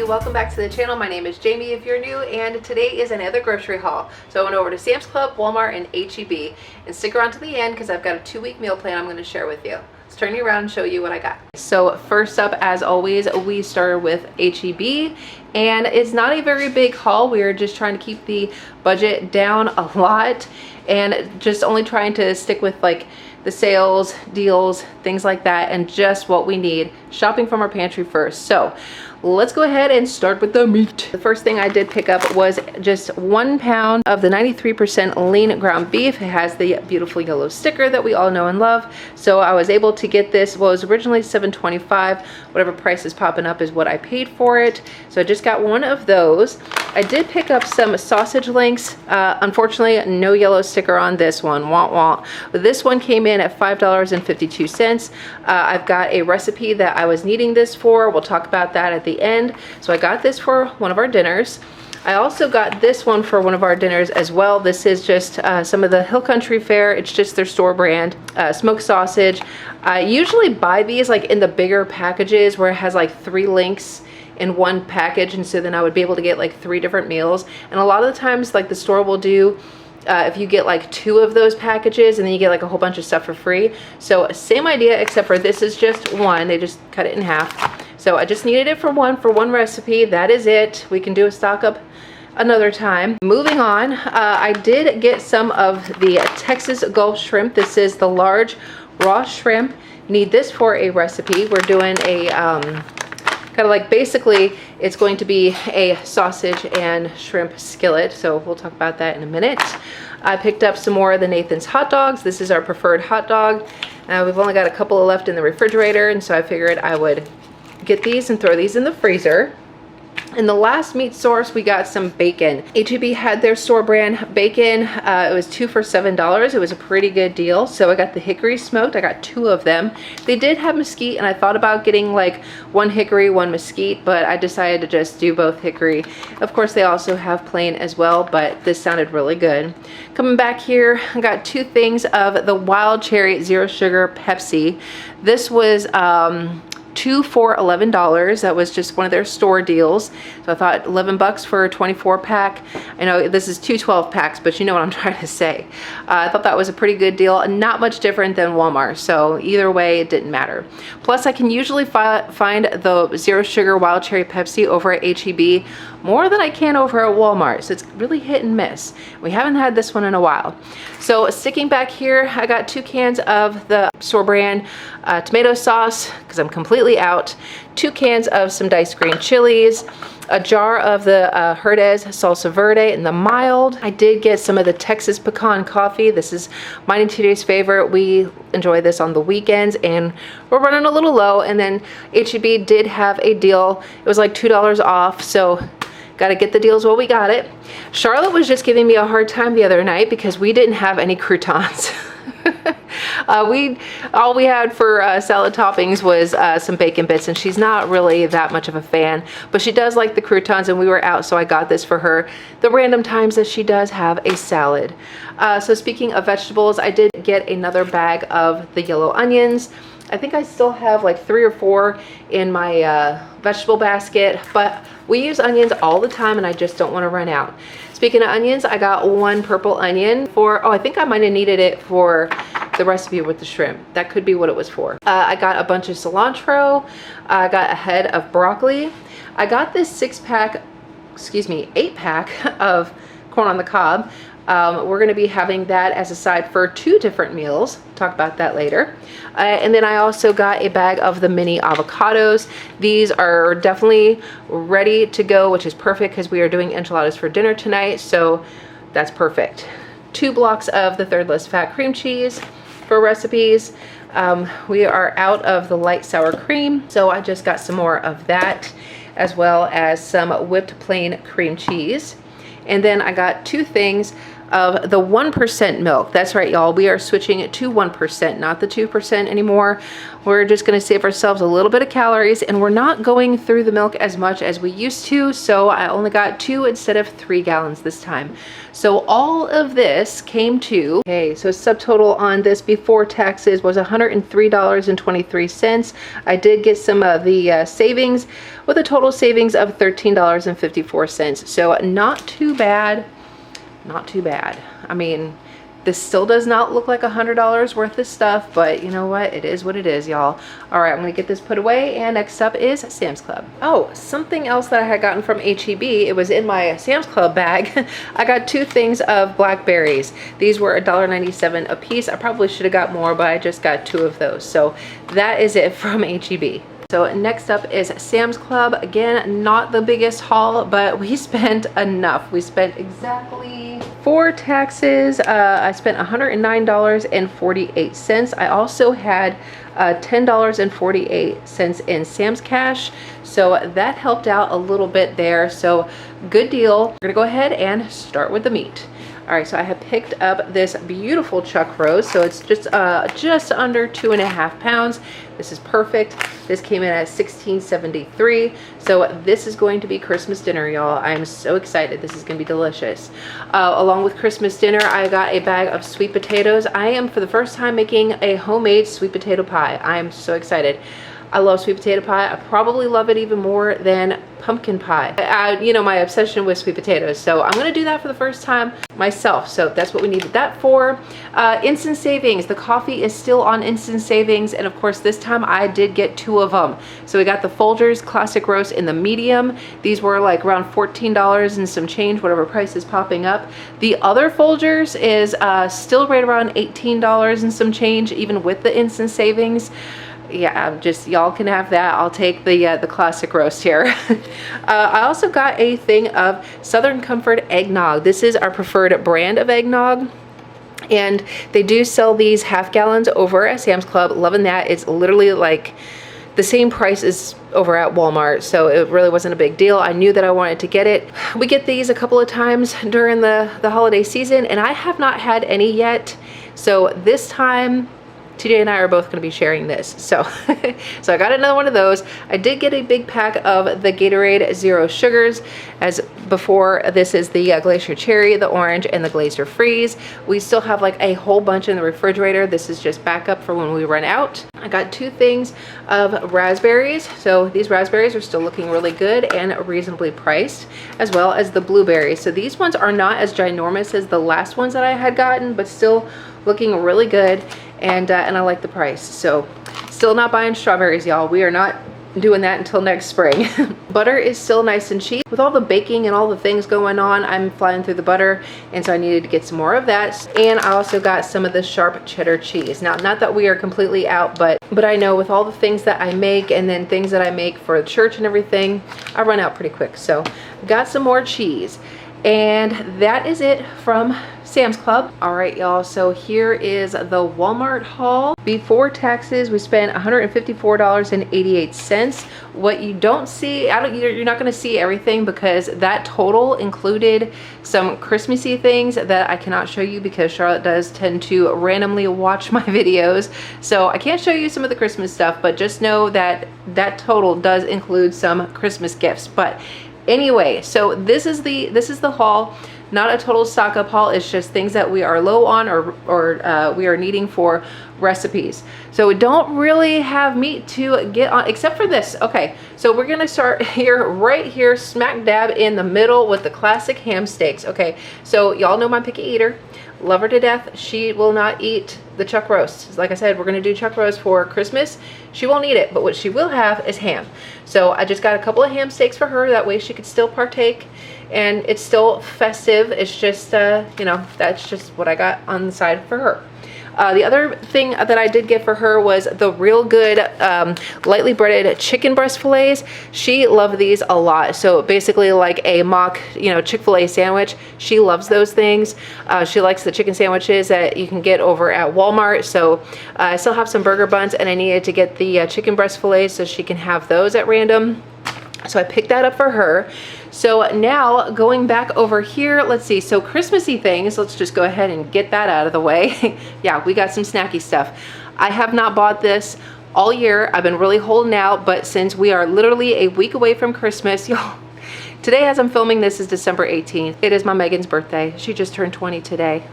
welcome back to the channel. My name is Jamie if you're new, and today is another grocery haul. So I went over to Sam's Club, Walmart, and HEB, and stick around to the end because I've got a 2-week meal plan I'm going to share with you. Let's turn you around and show you what I got. So first up, as always, we started with HEB, and it's not a very big haul. We are just trying to keep the budget down a lot and just only trying to stick with like the sales, deals, things like that, and just what we need. Shopping from our pantry first. So let's go ahead and start with the meat. The first thing I did pick up was just 1 pound of the 93% lean ground beef. It has the beautiful yellow sticker that we all know and love. So I was able to get this. Well, it was originally $7.25. Whatever price is popping up is what I paid for it. So I just got one of those. I did pick up some sausage links. Unfortunately, no yellow sticker on this one. Wah wah. But this one came in at $5.52. I've got a recipe that I was needing this for. We'll talk about that at the end. So I got this for one of our dinners. I also got this one for one of our dinners as well. This is just some of the Hill Country fare. It's just their store brand smoked sausage. I usually buy these like in the bigger packages where it has like 3 links in one package, and so then I would be able to get like 3 different meals. And a lot of the times like the store will do if you get like 2 of those packages, and then you get like a whole bunch of stuff for free. So same idea, except for this is just one. They just cut it in half. So I just needed it for one recipe. That is it. We can do a stock up another time. Moving on, I did get some of the Texas Gulf shrimp. This is the large raw shrimp. Need this for a recipe. We're doing a kind of like, basically it's going to be a sausage and shrimp skillet, so we'll talk about that in a minute. I picked up some more of the Nathan's hot dogs. This is our preferred hot dog. We've only got a couple left in the refrigerator, and so I figured I would get these and throw these in the freezer. In the last meat source, we got some bacon. HEB had their store brand bacon. It was 2 for $7. It was a pretty good deal. So I got the hickory smoked. I got 2 of them. They did have mesquite, and I thought about getting like 1 hickory, 1 mesquite, but I decided to just do both hickory. Of course, they also have plain as well, but this sounded really good. Coming back here, I got 2 things of the wild cherry zero sugar Pepsi. This was 2 for $11. That was just one of their store deals. So I thought 11 bucks for a 24 pack. I know this is 2 12 packs, but you know what I'm trying to say. I thought that was a pretty good deal. Not much different than Walmart. So either way, it didn't matter. Plus, I can usually find the zero sugar wild cherry Pepsi over at HEB more than I can over at Walmart. So it's really hit and miss. We haven't had this one in a while. So sticking back here, I got 2 cans of the store brand tomato sauce because I'm completely out. 2 cans of some diced green chilies, a jar of the Verde Salsa Verde in the mild. I did get some of the Texas pecan coffee. This is mine and TJ's favorite. We enjoy this on the weekends, and we're running a little low. And then HEB did have a deal. It was like $2 off, so gotta get the deals while we got it. Charlotte was just giving me a hard time the other night because we didn't have any croutons. All we had for salad toppings was some bacon bits, and she's not really that much of a fan, but she does like the croutons, and we were out, so I got this for her the random times that she does have a salad. So speaking of vegetables, I did get another bag of the yellow onions. I think I still have like 3 or 4 in my vegetable basket, but we use onions all the time, and I just don't want to run out. Speaking of onions, I got 1 purple onion for, I think I might have needed it for the recipe with the shrimp. That could be what it was for. I got a bunch of cilantro. I got a head of broccoli. I got this 8-pack of corn on the cob. We're going to be having that as a side for 2 different meals. Talk about that later. And then I also got a bag of the mini avocados. These are definitely ready to go, which is perfect because we are doing enchiladas for dinner tonight. So that's perfect. 2 blocks of the 3rd less fat cream cheese for recipes. We are out of the light sour cream, so I just got some more of that, as well as some whipped plain cream cheese. And then I got 2 things of the 1% milk. That's right, y'all. We are switching it to 1%, not the 2% anymore. We're just going to save ourselves a little bit of calories, and we're not going through the milk as much as we used to. So I only got 2 instead of 3 gallons this time. So all of this came to, okay, so subtotal on this before taxes was $103.23. I did get some of the savings with a total savings of $13.54. So not too bad. Not too bad. I mean, this still does not look like $100 worth of stuff, but you know what? It is what it is, y'all. All right, I'm gonna get this put away, and next up is Sam's Club. Oh, something else that I had gotten from HEB, it was in my Sam's Club bag. I got 2 things of blackberries. These were $1.97 a piece. I probably should have got more, but I just got 2 of those. So that is it from HEB. So next up is Sam's Club. Again, not the biggest haul, but we spent enough. We spent exactly, for taxes, I spent $109.48. I also had $10.48 in Sam's Cash, so that helped out a little bit there. So good deal. We're gonna go ahead and start with the meat. All right, so I have picked up this beautiful chuck roast. So it's just under 2.5 pounds. This is perfect. This came in at $16.73. So this is going to be Christmas dinner, y'all. I am so excited. This is gonna be delicious. Along with Christmas dinner, I got a bag of sweet potatoes. I am, for the first time, making a homemade sweet potato pie. I am so excited. I love sweet potato pie. I probably love it even more than pumpkin pie. You know, my obsession with sweet potatoes. So I'm gonna do that for the first time myself. So that's what we needed that for. Instant savings. The coffee is still on instant savings. And of course, this time I did get 2 of them. So we got the Folgers Classic Roast in the medium. These were like around $14 and some change, whatever price is popping up. The other Folgers is still right around $18 and some change, even with the instant savings. Yeah, just, y'all can have that. I'll take the classic roast here. I also got a thing of Southern Comfort eggnog. This is our preferred brand of eggnog, and they do sell these half gallons over at Sam's Club. Loving that. It's literally like the same price as over at Walmart, so it really wasn't a big deal. I knew that I wanted to get it. We get these a couple of times during the holiday season, and I have not had any yet. So this time, TJ and I are both going to be sharing this. So so I got another one of those. I did get a big pack of the Gatorade Zero Sugars. As before, this is the Glacier Cherry, the orange, and the Glacier Freeze. We still have like a whole bunch in the refrigerator. This is just backup for when we run out. I got 2 things of raspberries. So these raspberries are still looking really good and reasonably priced, as well as the blueberries. So these ones are not as ginormous as the last ones that I had gotten, but still looking really good. And I like the price. So still not buying strawberries, y'all. We are not doing that until next spring. Butter is still nice and cheap. With all the baking and all the things going on, I'm flying through the butter, and so I needed to get some more of that. And I also got some of the sharp cheddar cheese. Now, not that we are completely out, but I know with all the things that I make, and then things that I make for the church and everything, I run out pretty quick. So got some more cheese. And that is it from Sam's Club. All right, y'all, so here is the Walmart haul. Before taxes, we spent $154.88. What you don't see, you're not gonna see everything, because that total included some Christmassy things that I cannot show you because Charlotte does tend to randomly watch my videos. So I can't show you some of the Christmas stuff, but just know that that total does include some Christmas gifts. But anyway, so this is the haul. Not a total stock up haul. It's just things that we are low on or we are needing for recipes. So we don't really have meat to get on except for this. Okay, so we're gonna start here, right here, smack dab in the middle with the classic ham steaks. Okay, so y'all know my picky eater. Love her to death. She will not eat the chuck roast. Like I said, we're gonna do chuck roast for Christmas. She won't eat it, but what she will have is ham. So I just got a couple of ham steaks for her. That way she could still partake, and it's still festive. It's just, you know, that's just what I got on the side for her. The other thing that I did get for her was the Real Good lightly breaded chicken breast fillets. She loved these a lot. So basically like a mock, you know, Chick-fil-A sandwich. She loves those things. She likes the chicken sandwiches that you can get over at Walmart. So I still have some burger buns, and I needed to get the chicken breast fillets so she can have those at random. So I picked that up for her. So now going back over here, let's see, so Christmassy things, let's just go ahead and get that out of the way. Yeah, we got some snacky stuff. I have not bought this all year. I've been really holding out, but since we are literally a week away from Christmas, y'all, today as I'm filming this is December 18th. It is my Megan's birthday. She just turned 20 today.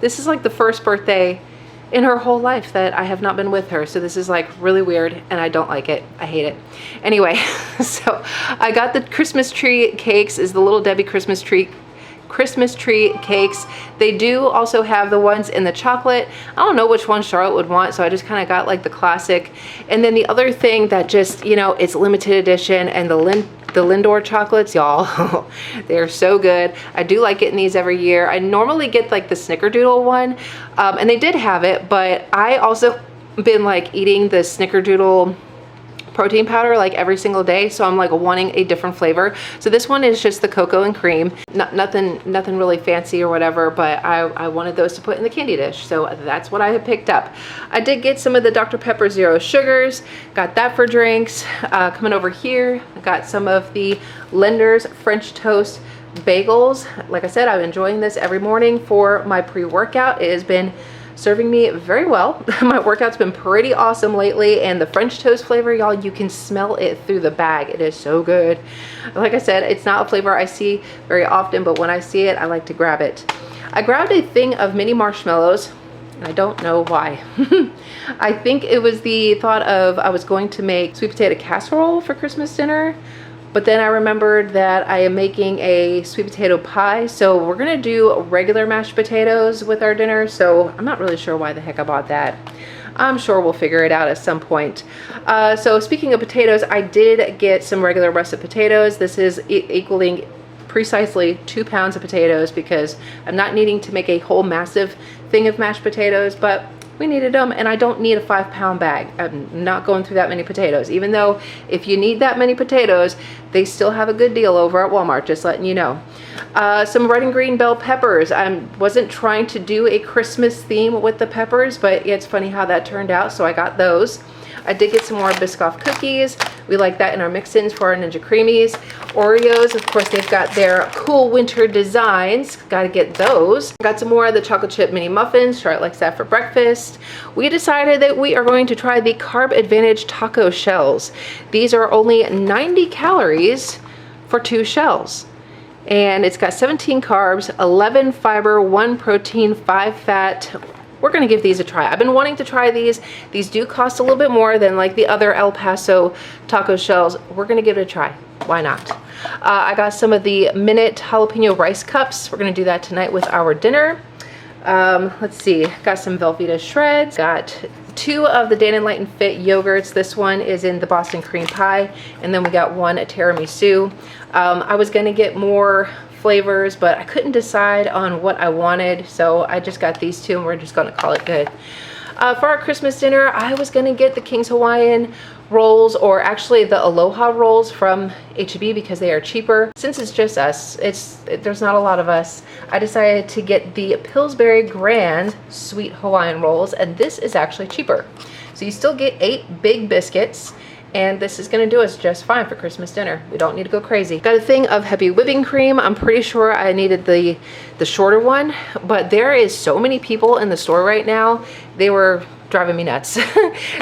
This is like the first birthday in her whole life that I have not been with her. So this is like really weird and I don't like it. I hate it. Anyway, so I got the Christmas tree cakes, is the Little Debbie Christmas tree cakes. They do also have the ones in the chocolate. I don't know which one Charlotte would want, so I just kind of got like the classic. And then the other thing that just, you know, it's limited edition, and the Lindor chocolates, y'all, they're so good. I do like getting these every year. I normally get like the Snickerdoodle one, and they did have it, but I also been like eating the Snickerdoodle protein powder like every single day, so I'm like wanting a different flavor. So this one is just the cocoa and cream, nothing really fancy or whatever, but I wanted those to put in the candy dish, so that's what I had picked up. I did get some of the Dr. Pepper Zero Sugars, got that for drinks. Coming over here, I got some of the Linder's French Toast Bagels. Like I said, I'm enjoying this every morning for my pre-workout. It has been serving me very well. My workout's been pretty awesome lately, and the French toast flavor, y'all, you can smell it through the bag. It is so good. Like I said, it's not a flavor I see very often, but when I see it, I like to grab it. I grabbed a thing of mini marshmallows, and I don't know why. I think it was the thought of I was going to make sweet potato casserole for Christmas dinner, but then I remembered that I am making a sweet potato pie, so we're gonna do regular mashed potatoes with our dinner, so I'm not really sure why the heck I bought that. I'm sure we'll figure it out at some point. So speaking of potatoes, I did get some regular russet potatoes. This is equaling precisely 2 pounds of potatoes because I'm not needing to make a whole massive thing of mashed potatoes, but we needed them, and I don't need a 5-pound bag. I'm not going through that many potatoes, even though if you need that many potatoes, they still have a good deal over at Walmart, just letting you know. Some red and green bell peppers. I wasn't trying to do a Christmas theme with the peppers, but it's funny how that turned out, so I got those. I did get some more Biscoff cookies. We like that in our mix-ins for our Ninja Creamies. Oreos, of course, they've got their cool winter designs. Got to get those. Got some more of the chocolate chip mini muffins. Charlotte likes that for breakfast. We decided that we are going to try the Carb Advantage taco shells. These are only 90 calories for 2 shells. And it's got 17 carbs, 11 fiber, 1 protein, 5 fat. We're gonna give these a try. I've been wanting to try these. These do cost a little bit more than like the other El Paso taco shells. We're gonna give it a try. Why not? I got some of the Minute jalapeno rice cups. We're gonna do that tonight with our dinner. Let's see, got some Velveeta shreds. Got 2 of the Dan & Light & Fit yogurts. This one is in the Boston cream pie, and then we got 1 at tiramisu. I was gonna get more flavors, but I couldn't decide on what I wanted, so I just got these 2 and we're just gonna call it good. For our Christmas dinner, I was gonna get the King's Hawaiian rolls, or actually the Aloha rolls from HEB because they are cheaper. Since it's just us, there's not a lot of us, I decided to get the Pillsbury Grand Sweet Hawaiian rolls, and this is actually cheaper. So you still get 8 big biscuits, and this is gonna do us just fine for Christmas dinner. We don't need to go crazy. Got a thing of heavy whipping cream. I'm pretty sure I needed the shorter one, but there is so many people in the store right now. They were driving me nuts.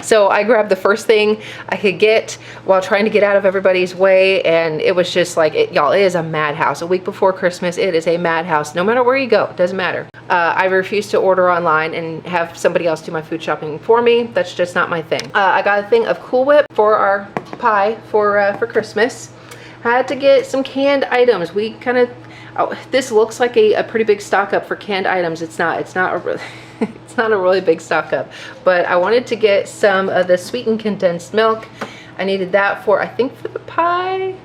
So I grabbed the first thing I could get while trying to get out of everybody's way, and it was just like, y'all, it is a madhouse. A week before Christmas, it is a madhouse. No matter where you go, it doesn't matter. I refuse to order online and have somebody else do my food shopping for me. That's just not my thing. I got a thing of Cool Whip for our pie for Christmas. I had to get some canned items. We kind of, this looks like a pretty big stock up for canned items. It's not a really it's not a really big stock up, but I wanted to get some of the sweetened condensed milk. I needed that for, I think, for the pie.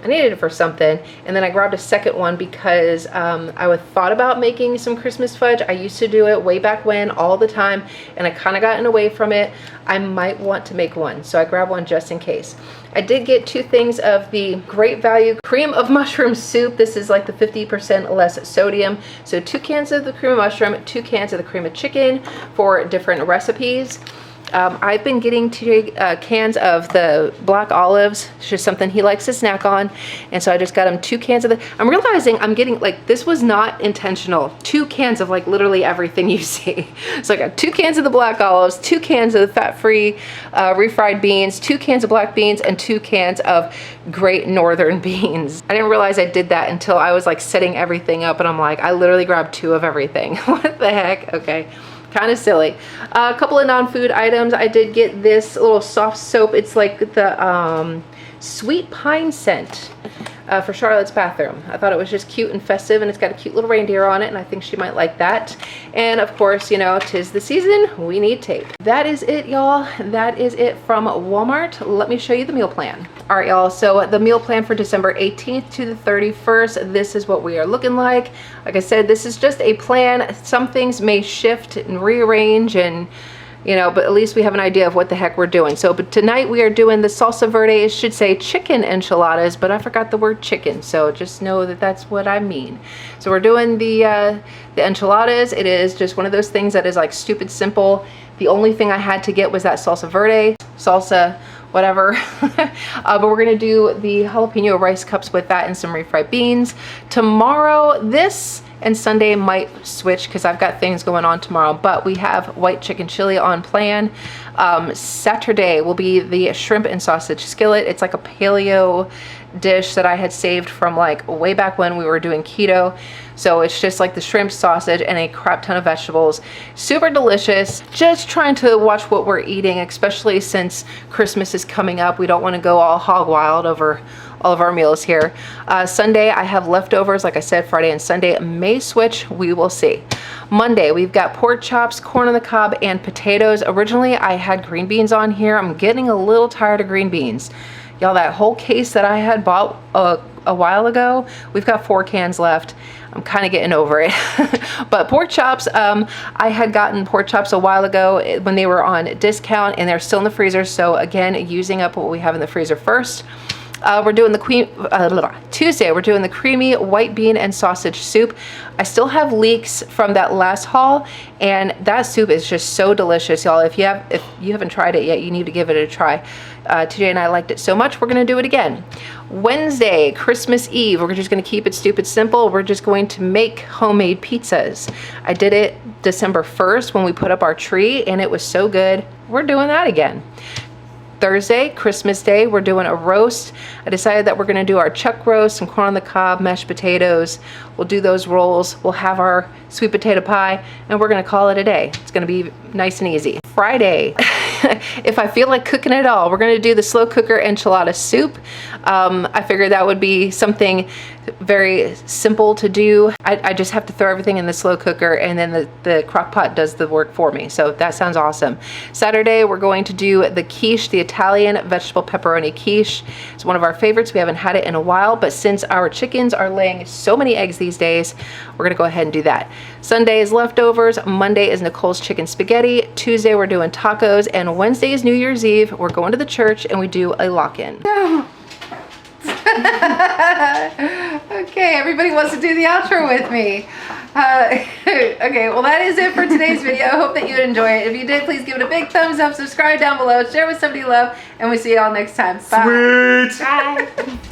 I needed it for something, and then I grabbed a second one because I thought about making some Christmas fudge. I used to do it way back when all the time, and I kind of gotten away from it. I might want to make one, so I grabbed one just in case. I did get 2 things of the Great Value cream of mushroom soup. This is like the 50% less sodium. So 2 cans of the cream of mushroom, 2 cans of the cream of chicken for different recipes. I've been getting cans of the black olives. It's just something he likes to snack on. And so I just got him 2 cans of I'm realizing I'm getting, like, this was not intentional. 2 cans of, like, literally everything you see. So I got 2 cans of the black olives, 2 cans of the fat-free refried beans, 2 cans of black beans, and 2 cans of Great Northern beans. I didn't realize I did that until I was, like, setting everything up, and I'm like, I literally grabbed 2 of everything. What the heck? Okay. Kind of silly. A couple of non-food items. I did get this little soft soap. It's like the sweet pine scent for Charlotte's bathroom. I thought it was just cute and festive, and it's got a cute little reindeer on it, and I think she might like that. And of course, you know, 'tis the season, we need tape. That is it, y'all. That is it from Walmart. Let me show you the meal plan. All right, y'all, so the meal plan for December 18th to the 31st, this is what we are looking like. Like I said, this is just a plan. Some things may shift and rearrange, and you know, but at least we have an idea of what the heck we're doing. So, but tonight we are doing the Salsa Verde. It should say chicken enchiladas, but I forgot the word chicken, so just know that that's what I mean. So we're doing the enchiladas. It is just one of those things that is like stupid simple. The only thing I had to get was that Salsa Verde, salsa, whatever. But we're gonna do the jalapeno rice cups with that and some refried beans. Tomorrow, this and Sunday might switch because I've got things going on tomorrow, but we have white chicken chili on plan. Saturday will be the shrimp and sausage skillet. It's like a paleo dish that I had saved from like way back when we were doing keto. So it's just like the shrimp, sausage, and a crap ton of vegetables. Super delicious. Just trying to watch what we're eating, especially since Christmas is coming up. We don't want to go all hog wild over all of our meals here. Sunday, I have leftovers. Like I said, Friday and Sunday may switch. We will see. Monday, we've got pork chops, corn on the cob, and potatoes. Originally, I had green beans on here. I'm getting a little tired of green beans. Y'all, that whole case that I had bought a while ago, we've got 4 cans left. I'm kind of getting over it. But pork chops, I had gotten pork chops a while ago when they were on discount, and they're still in the freezer. So again, using up what we have in the freezer first. We're doing the Tuesday, we're doing the creamy white bean and sausage soup. I still have leaks from that last haul, and that soup is just so delicious, y'all. If you haven't tried it yet, you need to give it a try. TJ and I liked it so much, we're gonna do it again. Wednesday, Christmas Eve, we're just gonna keep it stupid simple. We're just going to make homemade pizzas. I did it December 1st when we put up our tree, and it was so good. We're doing that again. Thursday, Christmas Day, we're doing a roast. I decided that we're gonna do our chuck roast, some corn on the cob, mashed potatoes. We'll do those rolls. We'll have our sweet potato pie, and we're gonna call it a day. It's gonna be nice and easy. Friday, if I feel like cooking it all, we're gonna do the slow cooker enchilada soup. I figured that would be something very simple to do. I just have to throw everything in the slow cooker, and then the crock pot does the work for me. So that sounds awesome. Saturday, we're going to do the quiche, the Italian vegetable pepperoni quiche. It's one of our favorites. We haven't had it in a while, but since our chickens are laying so many eggs these days, we're gonna go ahead and do that. Sunday is leftovers. Monday is Nicole's chicken spaghetti. Tuesday, we're doing tacos, and Wednesday is New Year's Eve. We're going to the church, and we do a lock-in. Okay, everybody wants to do the outro with me. Okay, well, that is it for today's video. I hope that you enjoy it. If you did, please give it a big thumbs up, subscribe down below, share with somebody you love, and we'll see you all next time. Bye. Sweet. Bye.